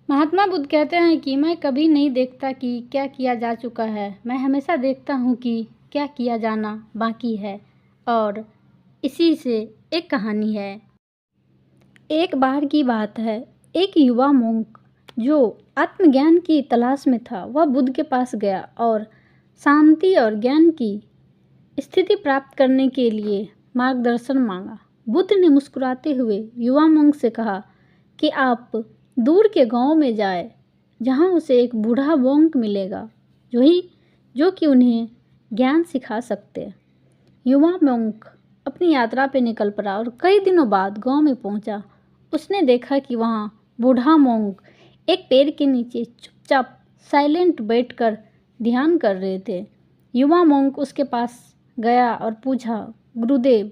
महात्मा बुद्ध कहते हैं कि मैं कभी नहीं देखता कि क्या किया जा चुका है, मैं हमेशा देखता हूँ कि क्या किया जाना बाकी है। और इसी से एक कहानी है। एक बार की बात है, एक युवा मोंक जो आत्मज्ञान की तलाश में था, वह बुद्ध के पास गया और शांति और ज्ञान की स्थिति प्राप्त करने के लिए मार्गदर्शन मांगा। बुद्ध ने मुस्कुराते हुए युवा मोंक से कहा कि आप दूर के गांव में जाए, जहां उसे एक बूढ़ा मोंक मिलेगा जो कि उन्हें ज्ञान सिखा सकते। युवा मोंक अपनी यात्रा पे निकल पड़ा और कई दिनों बाद गांव में पहुंचा। उसने देखा कि वहां बूढ़ा मोंक एक पेड़ के नीचे चुपचाप साइलेंट बैठकर ध्यान कर रहे थे। युवा मोंक उसके पास गया और पूछा, गुरुदेव,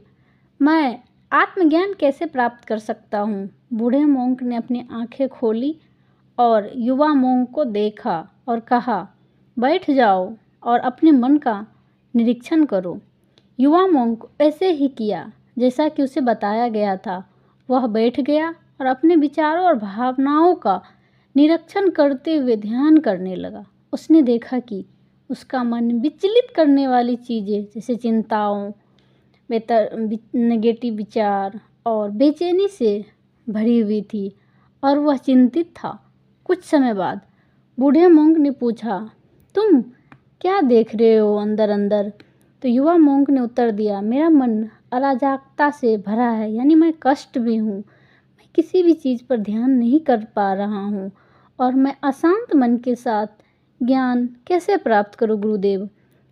मैं आत्मज्ञान कैसे प्राप्त कर सकता हूँ? बूढ़े मोंक ने अपनी आंखें खोली और युवा मोंक को देखा और कहा, बैठ जाओ और अपने मन का निरीक्षण करो। युवा मोंक ऐसे ही किया जैसा कि उसे बताया गया था। वह बैठ गया और अपने विचारों और भावनाओं का निरीक्षण करते हुए ध्यान करने लगा। उसने देखा कि उसका मन विचलित करने वाली चीज़ें जैसे चिंताओं, नेगेटिव विचार और बेचैनी से भरी हुई थी और वह चिंतित था। कुछ समय बाद बूढ़े मोंक ने पूछा, तुम क्या देख रहे हो अंदर अंदर? तो युवा मोंक ने उत्तर दिया, मेरा मन अराजकता से भरा है, यानी मैं कष्ट में हूँ। मैं किसी भी चीज़ पर ध्यान नहीं कर पा रहा हूँ और मैं अशांत मन के साथ ज्ञान कैसे प्राप्त करूँ गुरुदेव?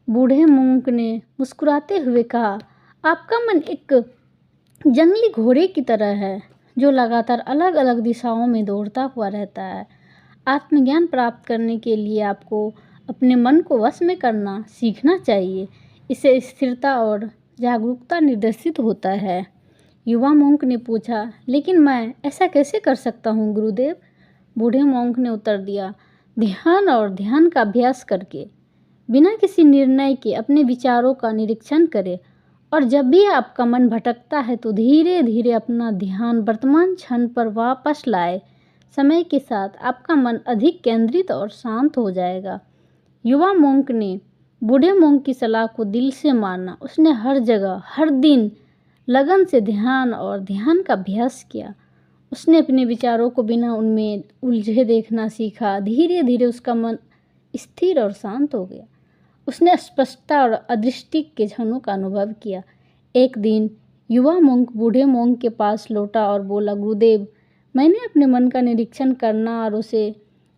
बूढ़े मोंक ने मुस्कुराते हुए कहा, आपका मन एक जंगली घोड़े की तरह है जो लगातार अलग अलग दिशाओं में दौड़ता हुआ रहता है। आत्मज्ञान प्राप्त करने के लिए आपको अपने मन को वश में करना सीखना चाहिए। इससे स्थिरता और जागरूकता निर्देशित होता है। युवा मोंक ने पूछा, लेकिन मैं ऐसा कैसे कर सकता हूँ गुरुदेव? बूढ़े मोंक ने उत्तर दिया, ध्यान और ध्यान का अभ्यास करके, बिना किसी निर्णय के अपने विचारों का निरीक्षण करें। और जब भी आपका मन भटकता है तो धीरे धीरे अपना ध्यान वर्तमान क्षण पर वापस लाए। समय के साथ आपका मन अधिक केंद्रित और शांत हो जाएगा। युवा मोंक ने बूढ़े मोंक की सलाह को दिल से माना। उसने हर जगह हर दिन लगन से ध्यान और ध्यान का अभ्यास किया। उसने अपने विचारों को बिना उनमें उलझे देखना सीखा। धीरे धीरे उसका मन स्थिर और शांत हो गया। उसने स्पष्टता और अदृष्टि के क्षणों का अनुभव किया। एक दिन युवा मोंक बूढ़े मोंक के पास लौटा और बोला, गुरुदेव, मैंने अपने मन का निरीक्षण करना और उसे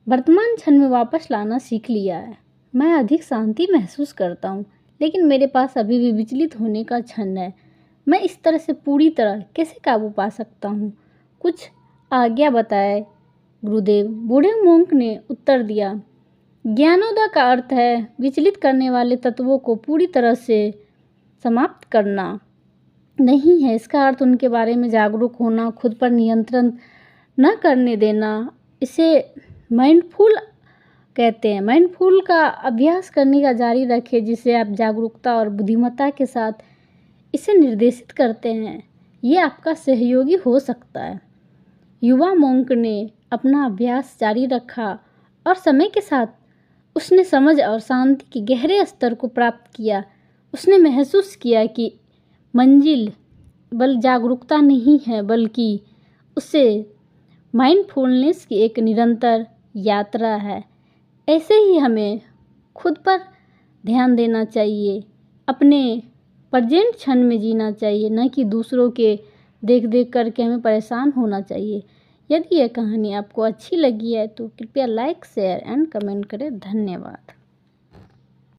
वर्तमान क्षण में वापस लाना सीख लिया है। मैं अधिक शांति महसूस करता हूँ, लेकिन मेरे पास अभी भी विचलित होने का क्षण है। मैं इस तरह से पूरी तरह कैसे काबू पा सकता हूँ? कुछ आज्ञा बताए गुरुदेव। बूढ़े मोंक ने उत्तर दिया, ज्ञानोदय का अर्थ है विचलित करने वाले तत्वों को पूरी तरह से समाप्त करना नहीं है। इसका अर्थ उनके बारे में जागरूक होना, खुद पर नियंत्रण न करने देना। इसे माइंडफुल कहते हैं। माइंडफुल का अभ्यास करने का जारी रखें, जिसे आप जागरूकता और बुद्धिमत्ता के साथ इसे निर्देशित करते हैं। ये आपका सहयोगी हो सकता है। युवा मोंक ने अपना अभ्यास जारी रखा और समय के साथ उसने समझ और शांति के गहरे स्तर को प्राप्त किया। उसने महसूस किया कि मंजिल बल जागरूकता नहीं है, बल्कि उससे माइंडफुलनेस की एक निरंतर यात्रा है। ऐसे ही हमें खुद पर ध्यान देना चाहिए, अपने प्रेजेंट क्षण में जीना चाहिए, न कि दूसरों के देख देख करके हमें परेशान होना चाहिए। यदि यह कहानी आपको अच्छी लगी है तो कृपया लाइक, शेयर एंड कमेंट करें। धन्यवाद।